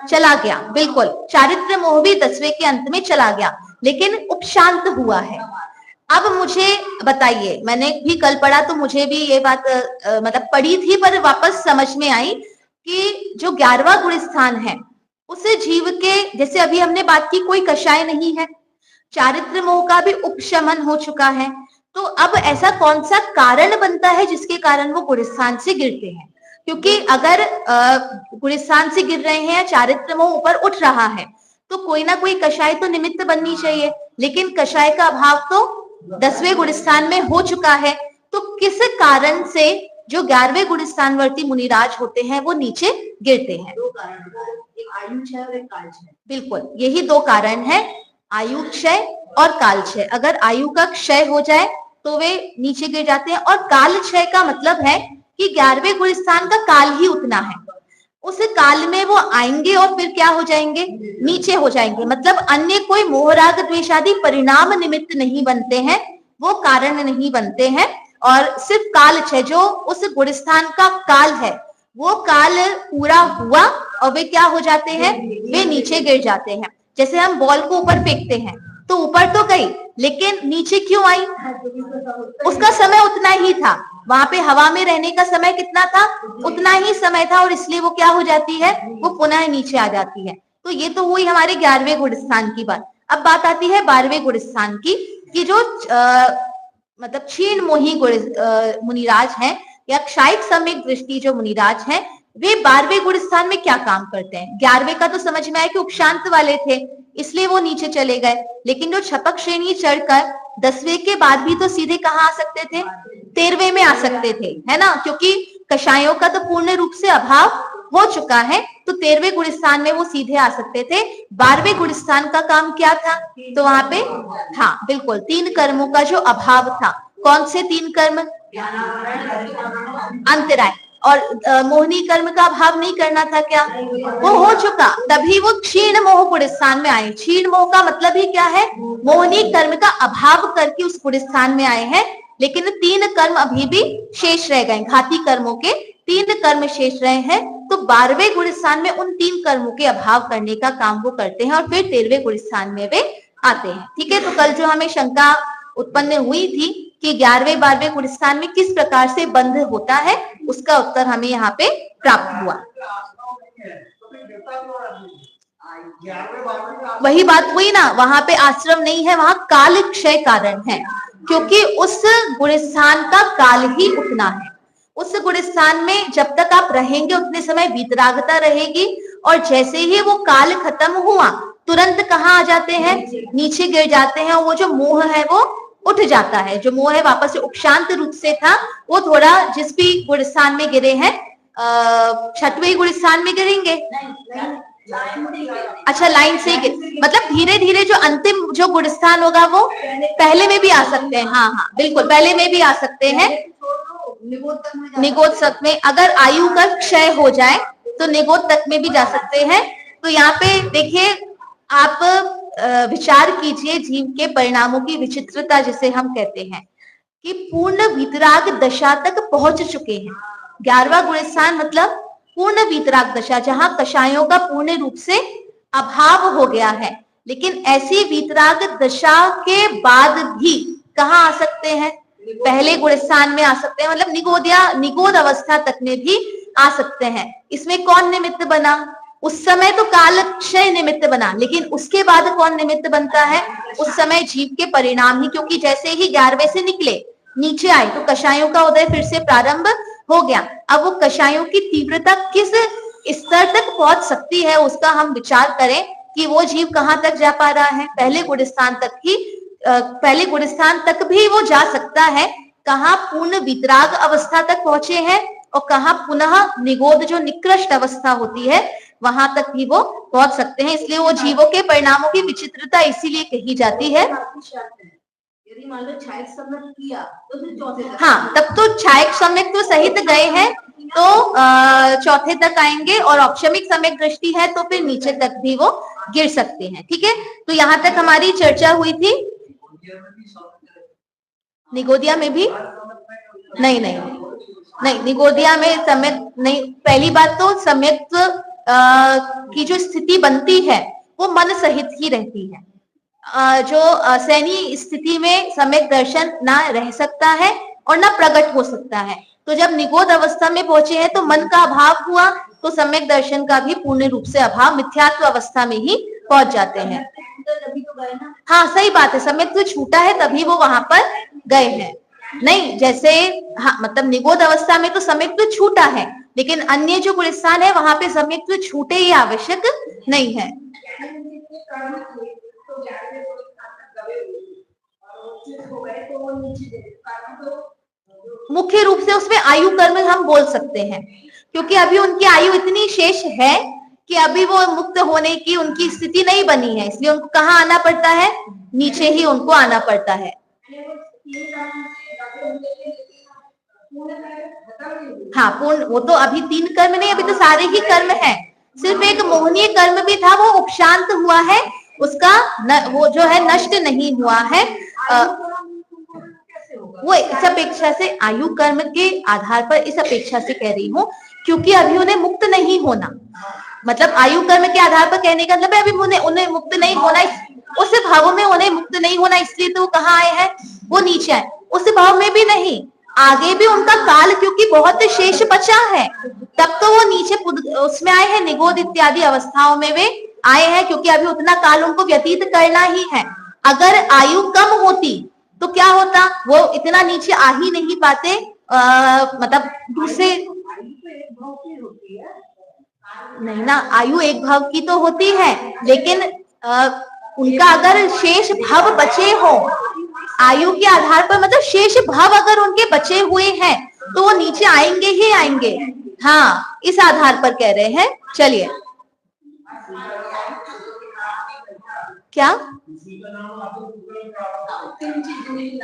चला गया, बिल्कुल चारित्र मोह भी 10वें के अंत में चला गया, लेकिन उपशांत हुआ है। अब मुझे बताइए, मैंने भी कल पढ़ा तो मुझे भी ये बात मतलब पढ़ी थी पर वापस समझ में आई कि जो 11वां गुणस्थान है, उस जीव के, जैसे अभी हमने बात की, कोई कषाय नहीं है, चारित्र मोह का भी उपशमन हो चुका है, तो अब ऐसा कौन सा कारण बनता है जिसके कारण वो गुणस्थान से गिरते हैं? क्योंकि अगर गुणस्थान से गिर रहे हैं या चारित्र मोह ऊपर उठ रहा है, तो कोई ना कोई कषाय तो निमित्त बननी चाहिए, लेकिन कषाय का अभाव तो 10वें गुणस्थान में हो चुका है। तो किस कारण से जो 11वें गुणस्थानवर्ती मुनिराज होते हैं वो नीचे गिरते हैं? दो कारण, एक आयुक्षय और एक कालक्षय। बिल्कुल, यही 2 कारण है, आयुक्षय और कालक्षय। अगर आयु का क्षय हो जाए तो वे नीचे गिर जाते हैं, और कालक्षय का मतलब है कि 11वें गुणस्थान का काल ही उतना है, उस काल में वो आएंगे और फिर क्या हो जाएंगे, नीचे हो जाएंगे। मतलब अन्य कोई मोहराग द्वेषादि परिणाम निमित्त नहीं बनते हैं, वो कारण नहीं बनते हैं, और सिर्फ काल क्षय, जो उस गुणस्थान का काल है, वो काल पूरा हुआ और वे क्या हो जाते हैं, वे नीचे गिर जाते हैं। जैसे हम बॉल को ऊपर फेंकते हैं तो ऊपर तो गई, लेकिन नीचे क्यों आई, उसका समय उतना ही था, वहां पे हवा में रहने का समय कितना था, उतना ही समय था, और इसलिए वो क्या हो जाती है, वो पुनः नीचे आ जाती है। तो ये तो हुई हमारे 11वें गुणस्थान की बात। अब बात आती है 12वें गुणस्थान की। कि जो मतलब क्षीण मोही मुनिराज हैं या क्षायिक सम्यक दृष्टि जो मुनिराज हैं, वे 12वें गुण स्थान में क्या काम करते हैं। 11वें का तो समझ में आया कि उपशांत वाले थे, इसलिए वो नीचे चले गए, लेकिन जो छपक श्रेणी चढ़कर 10वें के बाद भी तो सीधे कहाँ आ सकते थे, 13वें में आ सकते थे, है ना, क्योंकि कषायों का तो पूर्ण रूप से अभाव हो चुका है, तो 13वें गुण स्थान में वो सीधे आ सकते थे। 12वें गुण स्थान का काम क्या था, तो वहां पे हाँ बिल्कुल 3 कर्मों का जो अभाव था। कौन से 3 कर्म, अंतराय और मोहनी कर्म का अभाव नहीं करना था क्या, वो हो चुका, तभी वो क्षीण मोह गुण स्थान में आए। क्षीण मोह का मतलब ही क्या है, मोहनी कर्म का अभाव करके उस गुण स्थान में आए हैं, लेकिन 3 कर्म अभी भी शेष रह गए, घाती कर्मों के 3 कर्म शेष रहे हैं, तो 12वें गुण स्थान में उन 3 कर्मों के अभाव करने का काम वो करते हैं और फिर 13वें गुण स्थान में वे आते हैं। ठीक है, तो कल जो हमें शंका उत्पन्न हुई थी कि 11वें 12वें गुण स्थान में किस प्रकार से बंध होता है, उसका उत्तर हमें यहाँ पे प्राप्त हुआ। वही बात हुई ना, वहां पे आश्रम नहीं है, वहां काल क्षय कारण है, क्योंकि उस गुण स्थान का काल ही उठना है। उस गुण स्थान में जब तक आप रहेंगे उतने समय वीतरागता रहेगी, और जैसे ही वो काल खत्म हुआ तुरंत कहाँ आ जाते हैं, नीचे गिर जाते हैं, और वो जो मोह है वो उठ जाता है। जो मोह है वापस से उपशांत रूप से था, वो थोड़ा जिस भी गुण स्थान में गिरे हैं, 6वें गुण स्थान में गिरेंगे, अच्छा लाइन से मतलब धीरे धीरे जो अंतिम जो गुण स्थान होगा वो पहले में भी आ सकते हैं। हाँ हाँ बिल्कुल, पहले में भी आ सकते हैं, निगोद तक में, अगर आयु का क्षय हो जाए तो निगोद तक में भी जा सकते हैं। तो यहाँ पे देखिए, आप विचार कीजिए जीव के परिणामों की विचित्रता जिसे हम कहते हैं, कि पूर्ण वीतराग दशा तक पहुंच चुके हैं। 11वां गुण स्थान मतलब पूर्ण वीतराग दशा, जहां कषायों का पूर्ण रूप से अभाव हो गया है, लेकिन ऐसी वीतराग दशा के बाद भी कहाँ आ सकते हैं, पहले गुण स्थान में आ सकते हैं, मतलब निगोद अवस्था तक में भी आ सकते हैं। इसमें कौन निमित्त बना, उस समय तो काल क्षय निमित्त बना, लेकिन उसके बाद कौन निमित्त बनता है, उस समय जीव के परिणाम ही, क्योंकि जैसे ही 11वें से निकले नीचे आए तो कषायों का उदय फिर से प्रारंभ हो गया। अब वो कषायों की तीव्रता किस स्तर तक पहुंच सकती है, उसका हम विचार करें कि वो जीव कहाँ तक जा पा रहा है, पहले गुण स्थान तक ही, पहले गुण स्थान तक भी वो जा सकता है, कहाँ पूर्ण वितराग अवस्था तक पहुंचे हैं, और कहाँ पुनः निगोद जो निकृष्ट अवस्था होती है वहां तक भी वो पहुंच सकते हैं। इसलिए वो जीवों के परिणामों की विचित्रता इसीलिए कही जाती है। यदि मान लो छायक सम्यक किया तो फिर चौथे तक, हाँ तब तो छायक सम्यक तो सहित गए हैं, तो चौथे तक आएंगे, और औपशमिक सम्यक दृष्टि है तो फिर नीचे तक भी वो गिर सकते हैं। ठीक है, तो यहाँ तक हमारी चर्चा हुई थी। निगोदिया में भी नहीं नहीं नहीं, निगोदिया में सम्यक नहीं। पहली बात तो सम्यक की जो स्थिति बनती है वो मन सहित ही रहती है। जो सैनी स्थिति में सम्यक दर्शन ना रह सकता है और ना प्रकट हो सकता है। तो जब निगोद अवस्था में पहुंचे हैं तो मन का अभाव हुआ, तो सम्यक दर्शन का भी पूर्ण रूप से अभाव, मिथ्यात्व अवस्था में ही पहुंच जाते हैं। हाँ सही बात है, सम्यक तो छूटा है तभी वो वहां पर गए हैं। नहीं जैसे हाँ मतलब निगोद अवस्था में तो सम्यक तो छूटा है, लेकिन अन्य जो गुण स्थान है वहां पे सम्यक तो छूटे ही आवश्यक नहीं है। मुख्य रूप से उसमें आयु कर्म हम बोल सकते हैं, क्योंकि अभी उनकी आयु इतनी शेष है कि अभी वो मुक्त होने की उनकी स्थिति नहीं बनी है, इसलिए उनको कहाँ आना पड़ता है, नीचे ही उनको आना पड़ता है। हाँ पूर्ण, वो तो अभी 3 कर्म नहीं, अभी तो सारे ही कर्म हैं। सिर्फ एक मोहनीय कर्म भी था, वो उपशांत हुआ है, उसका वो जो है नष्ट नहीं हुआ है। वो इस अपेक्षा से आयु कर्म के आधार पर इस अपेक्षा से कह रही हूँ, क्योंकि अभी उन्हें मुक्त नहीं होना, मतलब आयु कर्म के आधार पर कहने का मतलब है अभी उन्हें मुक्त नहीं होना, उस भाव में उन्हें मुक्त नहीं होना, इसलिए तो कहाँ आए हैं, वो नीचे आए। उस भाव में भी नहीं, आगे भी उनका काल क्योंकि बहुत शेष बचा है, तब तो वो नीचे उसमें आए हैं, निगोद इत्यादि अवस्थाओं में वे आए हैं, क्योंकि अभी उतना काल उनको व्यतीत करना ही है। अगर आयु कम होती तो क्या होता, वो इतना नीचे आ ही नहीं पाते, मतलब दूसरे, नहीं ना, आयु एक भाव की तो होती है, लेकिन उनका अगर शेष भाव बचे हो आयु के आधार पर, मतलब शेष भाव अगर उनके बचे हुए हैं तो वो नीचे आएंगे ही आएंगे। हाँ, इस आधार पर कह रहे हैं। चलिए, क्या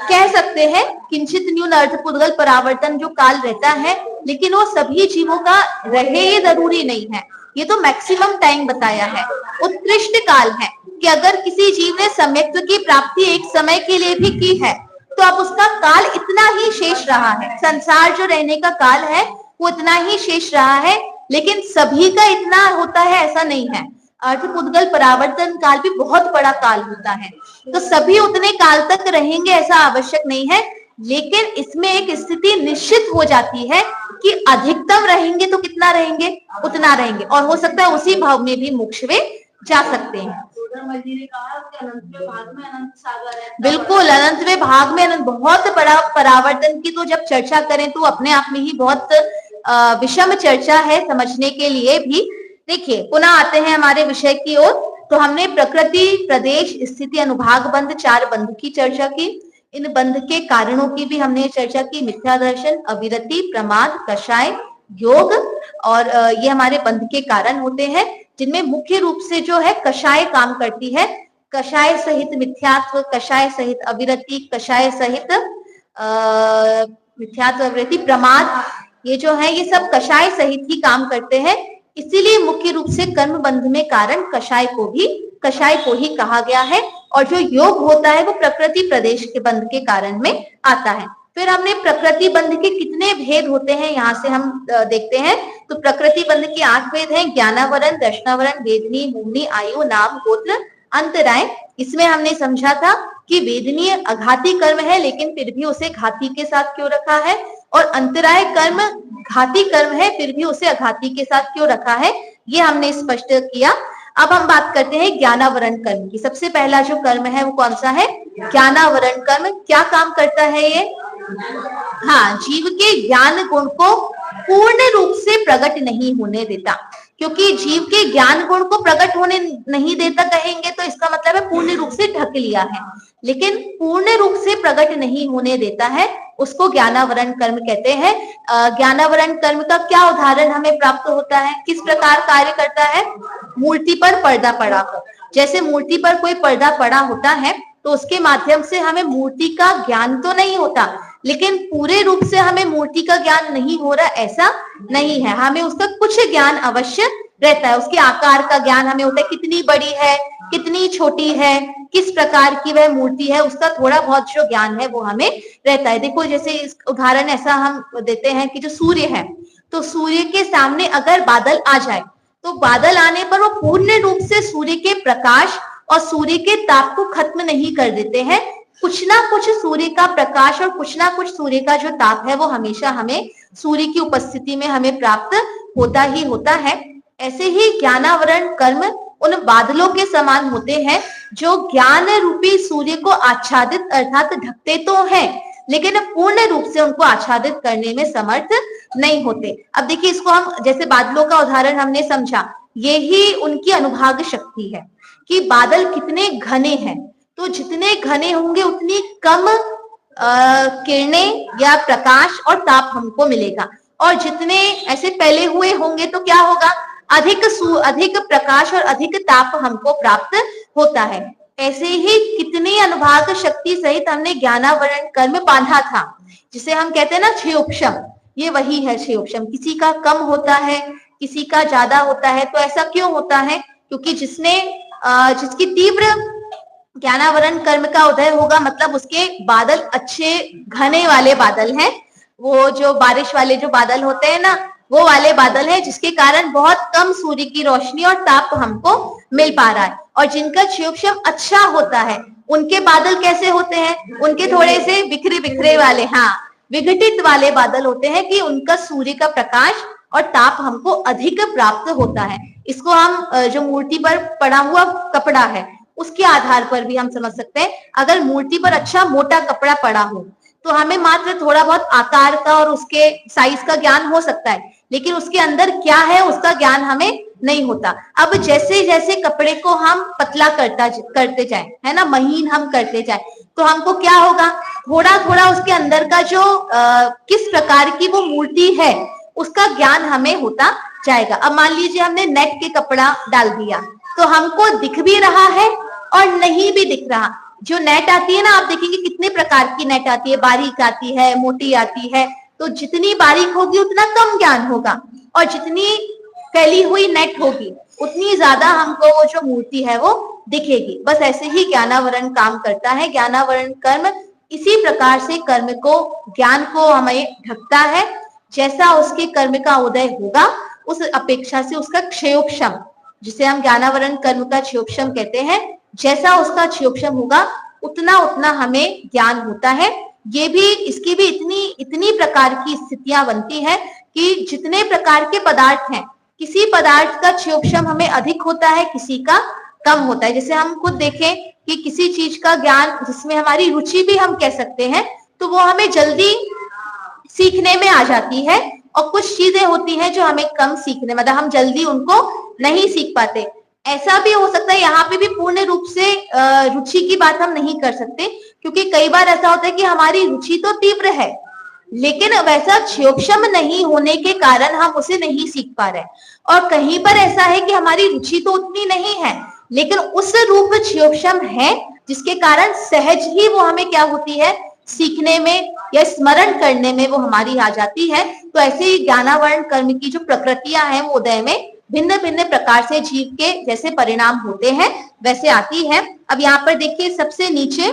कह सकते हैं, किंचित न्यून अर्थ पुद्गल परावर्तन जो काल रहता है, लेकिन वो सभी जीवों का रहे ये जरूरी नहीं है। ये तो मैक्सिमम टाइम बताया है, उत्कृष्ट काल है कि अगर किसी जीव ने सम्यक्त्व की प्राप्ति एक समय के लिए भी की है तो अब उसका काल इतना ही शेष रहा है। संसार जो रहने का काल है वो इतना ही शेष रहा है, लेकिन सभी का इतना होता है ऐसा नहीं है। अर्थ पुद्गल परावर्तन काल भी बहुत बड़ा काल होता है, तो सभी उतने काल तक रहेंगे ऐसा आवश्यक नहीं है, लेकिन इसमें एक स्थिति निश्चित हो जाती है कि अधिकतम रहेंगे तो कितना रहेंगे, उतना रहेंगे, और हो सकता है उसी भाव में भी मोक्ष में जा सकते हैं। बिल्कुल, अनंत में भाग में अनंत, बहुत बड़ा परावर्तन की तो जब चर्चा करें तो अपने आप में ही बहुत विषम चर्चा है समझने के लिए भी। देखिए, पुनः आते हैं हमारे विषय की ओर। तो हमने प्रकृति, प्रदेश, स्थिति, अनुभाग बंध, 4 बंध की चर्चा की। इन बंध के कारणों की भी हमने चर्चा की, मिथ्या दर्शन, अविरति, प्रमाद, कषाय, योग, और ये हमारे बंध के कारण होते हैं, जिनमें मुख्य रूप से जो है कषाय काम करती है। कषाय सहित मिथ्यात्व, कषाय सहित अविरति, कषाय सहित मिथ्यात्व, अविरति, प्रमाद, ये जो है ये सब कषाय सहित ही काम करते हैं। इसीलिए मुख्य रूप से कर्म बंध में कारण कषाय को ही कहा गया है, और जो योग होता है वो प्रकृति प्रदेश के बंध के कारण में आता है। फिर हमने प्रकृति बंध के कितने भेद होते हैं यहाँ से हम देखते हैं। तो प्रकृति बंध के 8 भेद हैं, ज्ञानावरण, दर्शनावरण, वेदनी, मूलनी, आयु, नाम, गोत्र, अंतराय। इसमें हमने समझा था कि वेदनीय अघाती कर्म है, लेकिन फिर भी उसे घाती के साथ क्यों रखा है, और अंतराय कर्म घाती कर्म है, फिर भी उसे अघाती के साथ क्यों रखा है, ये हमने स्पष्ट किया। अब हम बात करते हैं ज्ञानावरण कर्म की। सबसे पहला जो कर्म है वो कौन सा है, ज्ञानावरण कर्म। क्या काम करता है ये, हाँ, जीव के ज्ञान गुण को पूर्ण रूप से प्रकट नहीं होने देता। क्योंकि जीव के ज्ञान गुण को प्रकट होने नहीं देता कहेंगे तो इसका मतलब है पूर्ण रूप से ढक लिया है, लेकिन पूर्ण रूप से प्रकट नहीं होने देता है, उसको ज्ञानावरण कर्म कहते हैं। ज्ञानावरण कर्म का क्या उदाहरण हमें प्राप्त होता है, किस प्रकार कार्य करता है, मूर्ति पर पर्दा पड़ा हो। जैसे मूर्ति पर कोई पर्दा पड़ा होता है तो उसके माध्यम से हमें मूर्ति का ज्ञान तो नहीं होता, लेकिन पूरे रूप से हमें मूर्ति का ज्ञान नहीं हो रहा ऐसा नहीं है, हमें उसका कुछ ज्ञान अवश्य रहता है। उसके आकार का ज्ञान हमें होता है, कितनी बड़ी है, कितनी छोटी है, किस प्रकार की वह मूर्ति है, उसका थोड़ा बहुत जो ज्ञान है वो हमें रहता है। देखो, जैसे इस उदाहरण ऐसा हम देते हैं कि जो सूर्य है, तो सूर्य के सामने अगर बादल आ जाए तो बादल आने पर वो पूर्ण रूप से सूर्य के प्रकाश और सूर्य के ताप को खत्म नहीं कर देते हैं। कुछ ना कुछ सूर्य का प्रकाश और कुछ ना कुछ सूर्य का जो ताप है वो हमेशा हमें सूर्य की उपस्थिति में हमें प्राप्त होता ही होता है। ऐसे ही ज्ञानावरण कर्म उन बादलों के समान होते हैं जो ज्ञान रूपी सूर्य को आच्छादित अर्थात ढकते तो हैं, लेकिन पूर्ण रूप से उनको आच्छादित करने में समर्थ नहीं होते। अब देखिए, इसको हम जैसे बादलों का उदाहरण हमने समझा, यही उनकी अनुभाग शक्ति है कि बादल कितने घने हैं, तो जितने घने होंगे उतनी कम किरणें या प्रकाश और ताप हमको मिलेगा, और जितने ऐसे फैले हुए होंगे तो क्या होगा, अधिक प्रकाश और अधिक ताप हमको प्राप्त होता है। ऐसे ही कितनी अनुभाग शक्ति सहित हमने ज्ञानावरण कर्म बांधा था, जिसे हम कहते हैं ना क्षयोपशम, ये वही है क्षयोपशम। किसी का कम होता है, किसी का ज्यादा होता है, तो ऐसा क्यों होता है, क्योंकि जिसकी तीव्र ज्ञानावरण कर्म का उदय होगा, मतलब उसके बादल अच्छे घने वाले बादल हैं, वो जो बारिश वाले जो बादल होते हैं ना, वो वाले बादल हैं, जिसके कारण बहुत कम सूर्य की रोशनी और ताप हमको मिल पा रहा है। और जिनका क्षयोपशम अच्छा होता है उनके बादल कैसे होते हैं, उनके थोड़े से बिखरे बिखरे वाले, हाँ, विघटित वाले बादल होते हैं कि उनका सूर्य का प्रकाश और ताप हमको अधिक प्राप्त होता है। इसको हम जो मूर्ति पर पड़ा हुआ कपड़ा है उसके आधार पर भी हम समझ सकते हैं। अगर मूर्ति पर अच्छा मोटा कपड़ा पड़ा हो तो हमें मात्र थोड़ा बहुत आकार का और उसके साइज का ज्ञान हो सकता है, लेकिन उसके अंदर क्या है उसका ज्ञान हमें नहीं होता। अब जैसे जैसे कपड़े को हम पतला करते जाए, है ना, महीन हम करते जाए, तो हमको क्या होगा, थोड़ा थोड़ा उसके अंदर का जो किस प्रकार की वो मूर्ति है उसका ज्ञान हमें होता जाएगा। अब मान लीजिए हमने नेट के कपड़ा डाल दिया तो हमको दिख भी रहा है और नहीं भी दिख रहा। जो नेट आती है ना, आप देखेंगे कितने प्रकार की नेट आती है, बारीक आती है, मोटी आती है, तो जितनी बारीक होगी उतना कम ज्ञान होगा, और जितनी फैली हुई नेट होगी उतनी ज्यादा हमको वो जो मूर्ति है वो दिखेगी। बस ऐसे ही ज्ञानावरण काम करता है। ज्ञानावरण कर्म इसी प्रकार से कर्म को, ज्ञान को हमें ढकता है। जैसा उसके कर्म का उदय होगा उस अपेक्षा से उसका क्षयोक्षम, जिसे हम ज्ञानावरण कर्म का क्षयोक्षम कहते हैं, जैसा उसका क्षयोक्षम होगा उतना उतना हमें ज्ञान होता है। ये भी, इसकी भी इतनी प्रकार की स्थितियां बनती है कि जितने प्रकार के पदार्थ हैं, किसी पदार्थ का क्षयोक्षम हमें अधिक होता है, किसी का कम होता है। जैसे हम खुद देखें कि किसी चीज का ज्ञान जिसमें हमारी रुचि भी हम कह सकते हैं, तो वो हमें जल्दी सीखने में आ जाती है, और कुछ चीजें होती हैं जो हमें कम सीखने, मतलब हम जल्दी उनको नहीं सीख पाते। ऐसा भी हो सकता है, यहाँ पे भी पूर्ण रूप से रुचि की बात हम नहीं कर सकते, क्योंकि कई बार ऐसा होता है कि हमारी रुचि तो तीव्र है लेकिन वैसा क्षयोक्षम नहीं होने के कारण हम उसे नहीं सीख पा रहे, और कहीं पर ऐसा है कि हमारी रुचि तो उतनी नहीं है लेकिन उस रूप क्षयोक्षम है जिसके कारण सहज ही वो हमें क्या होती है, सीखने में या स्मरण करने में वो हमारी आ जाती है। तो ऐसे ही ज्ञानावरण कर्म की जो प्रकृतियां हैं वो उदय में भिन्न भिन्न प्रकार से जीव के जैसे परिणाम होते हैं वैसे आती है। अब यहाँ पर देखिए सबसे नीचे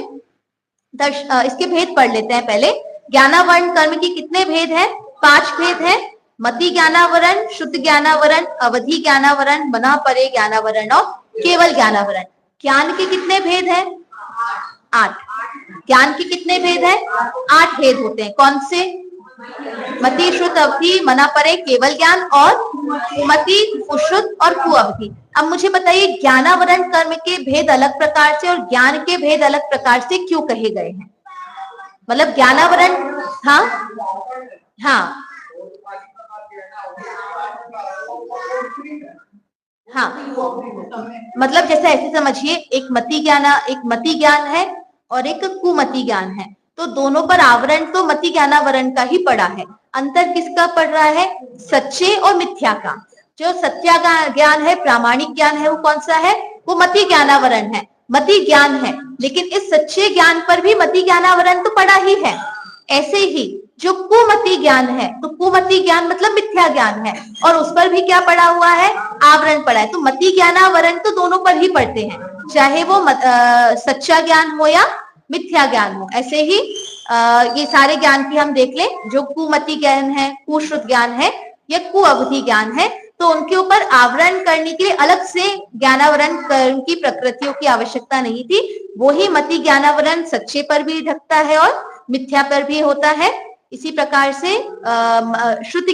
इसके भेद पढ़ लेते हैं पहले। ज्ञानावरण कर्म की कितने भेद हैं? 5 भेद हैं। मति ज्ञानावरण, शुद्ध ज्ञानावरण, अवधि ज्ञानावरण, मना परे ज्ञानावरण और केवल ज्ञानावरण। ज्ञान के कितने भेद हैं? 8। ज्ञान के कितने भेद हैं? 8 भेद होते हैं। कौन से? मति, शुद्ध, अवधि, मना परे, केवल ज्ञान और मति, शुद्ध और कुअवधि। अब मुझे बताइए ज्ञानावरण कर्म के भेद अलग प्रकार से और ज्ञान के भेद अलग प्रकार से क्यों कहे गए हैं? मतलब ज्ञानावरण, हाँ हाँ हाँ, मतलब जैसे ऐसे समझिए, एक मति ज्ञान है और एक कुमति ज्ञान है, तो दोनों पर आवरण तो मति ज्ञानावरण का ही पड़ा है। अंतर किसका पड़ रहा है? सच्चे और मिथ्या का। जो सत्या ज्ञान है, प्रामाणिक ज्ञान है, वो कौन सा है? वो मति ज्ञानावरण है, मति ज्ञान है। लेकिन इस सच्चे ज्ञान पर भी मति ज्ञानावरण तो पड़ा ही है। ऐसे ही जो कुमति ज्ञान है, तो कुमति ज्ञान मतलब मिथ्या ज्ञान है, और उस पर भी क्या पड़ा हुआ है? आवरण पड़ा है। तो मति ज्ञानावरण तो दोनों पर ही पड़ते हैं, चाहे वो सच्चा ज्ञान हो या मिथ्या ज्ञान हो। ऐसे ही ये सारे ज्ञान की हम देख लें, जो कुमति ज्ञान है, कुश्रुत ज्ञान है या कुअवधि ज्ञान है, तो उनके ऊपर आवरण करने के लिए अलग से ज्ञानावरण कर्म की प्रकृतियों की आवश्यकता नहीं थी। वो ही मति ज्ञानावरण सच्चे पर भी ढकता है और मिथ्या पर भी होता है। इसी प्रकार से शुद्ध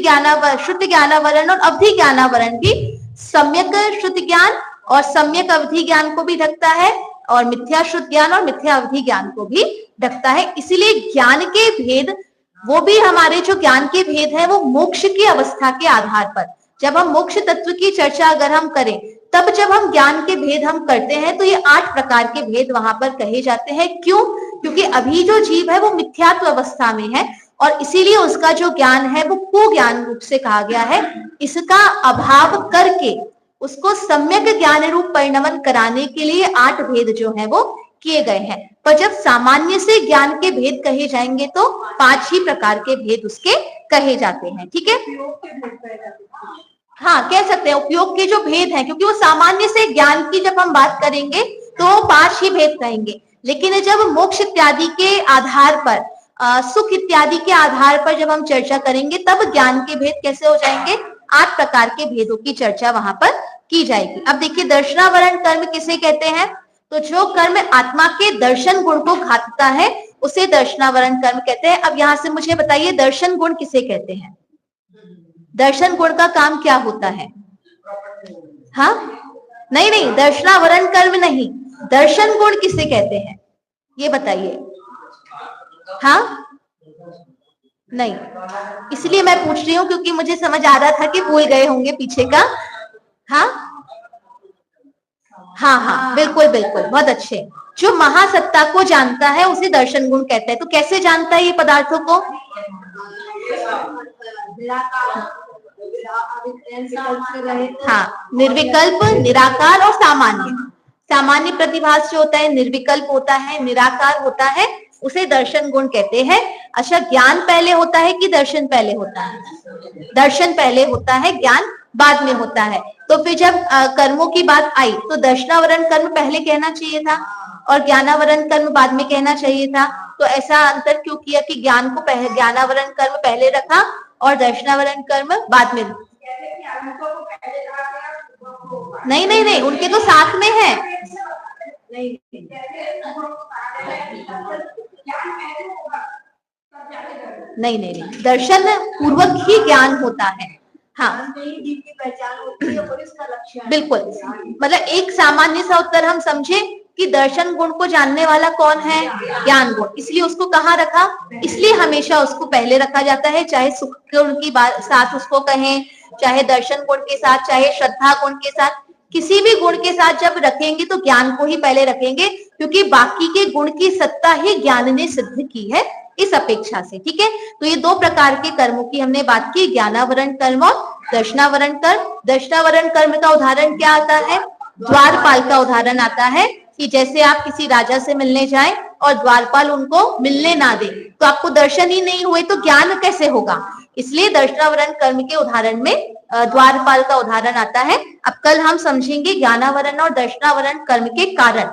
ज्ञानावरण और अवधि ज्ञानावरण भी सम्यक शुद्ध ज्ञान और सम्यक अवधि ज्ञान को भी ढकता है, और मिथ्या शुद्ध ज्ञान और मिथ्या अवधि ज्ञान को भी ढकता है। इसीलिए ज्ञान के भेद, वो भी हमारे जो ज्ञान के भेद है वो मोक्ष की अवस्था के आधार पर, जब हम मोक्ष तत्व की चर्चा अगर हम करें, तब जब हम ज्ञान के भेद हम करते हैं तो ये 8 प्रकार के भेद वहां पर कहे जाते हैं। क्यों? क्योंकि अभी जो जीव है वो मिथ्यात्व अवस्था में है, और इसीलिए उसका जो ज्ञान है वो कुज्ञान रूप से कहा गया है। इसका अभाव करके उसको सम्यक ज्ञान रूप परिणमन कराने के लिए 8 भेद जो है वो किए गए हैं। पर जब सामान्य से ज्ञान के भेद कहे जाएंगे तो 5 ही प्रकार के भेद उसके कहे जाते हैं। ठीक है, हाँ कह सकते हैं उपयोग के जो भेद हैं, क्योंकि वो सामान्य से ज्ञान की जब हम बात करेंगे तो 5 ही भेद कहेंगे। लेकिन जब मोक्ष इत्यादि के आधार पर, सुख इत्यादि के आधार पर जब हम चर्चा करेंगे, तब ज्ञान के भेद कैसे हो जाएंगे? 8 प्रकार के भेदों की चर्चा वहां पर की जाएगी। अब देखिए दर्शनावरण कर्म किसे कहते हैं? तो जो कर्म आत्मा के दर्शन गुण को घातता है उसे दर्शनावरण कर्म कहते हैं। अब यहां से मुझे बताइए दर्शन गुण किसे कहते हैं? दर्शन गुण का काम क्या होता है? हाँ नहीं, दर्शनावरण कर्म नहीं, दर्शन गुण किसे कहते हैं, ये बताइए। हाँ नहीं, इसलिए मैं पूछ रही हूँ क्योंकि मुझे समझ आ रहा था कि भूल गए होंगे पीछे का। हाँ हाँ हाँ, बिल्कुल बिल्कुल, बहुत अच्छे। जो महासत्ता को जानता है उसे दर्शन गुण कहते हैं। तो कैसे जानता है ये पदार्थों को? हाँ, निर्विकल्प, निराकार और सामान्य। सामान्य प्रतिभास जो होता है, निर्विकल्प होता है, निराकार होता है, उसे दर्शन गुण कहते हैं। अच्छा, ज्ञान पहले होता है कि दर्शन पहले होता है? दर्शन पहले होता है, ज्ञान बाद में होता है। तो फिर जब कर्मों की बात आई तो दर्शनावरण कर्म पहले कहना चाहिए था और ज्ञानावरण कर्म बाद में कहना चाहिए था। तो ऐसा अंतर क्यों किया कि ज्ञान को पहले, ज्ञानावरण कर्म पहले रखा और दर्शनावरण कर्म बाद में? नहीं नहीं नहीं, उनके तो साथ में है। नहीं नहीं नहीं, दर्शन पूर्वक ही ज्ञान होता है। हाँ पहचान होती है और इसका लक्ष्य बिल्कुल, मतलब एक सामान्य सा उत्तर हम समझे कि दर्शन गुण को जानने वाला कौन है? ज्ञान गुण। इसलिए उसको कहाँ रखा? इसलिए हमेशा उसको पहले रखा जाता है, चाहे सुख गुण की साथ उसको कहें, चाहे दर्शन गुण के साथ, चाहे श्रद्धा गुण के साथ, किसी भी गुण के साथ जब रखेंगे तो ज्ञान को ही पहले रखेंगे, क्योंकि बाकी के गुण की सत्ता ही ज्ञान ने सिद्ध की है इस अपेक्षा से। ठीक है, तो ये दो प्रकार के कर्मों की हमने बात की, ज्ञानावरण कर्म और दर्शनावरण कर्म। दर्शनावरण कर्म का उदाहरण क्या आता है? द्वारपाल का उदाहरण आता है कि जैसे आप किसी राजा से मिलने जाएं और द्वारपाल उनको मिलने ना दे तो आपको दर्शन ही नहीं हुए तो ज्ञान कैसे होगा? इसलिए दर्शनावरण कर्म के उदाहरण में द्वारपाल का उदाहरण आता है। अब कल हम समझेंगे ज्ञानावरण और दर्शनावरण कर्म के कारण।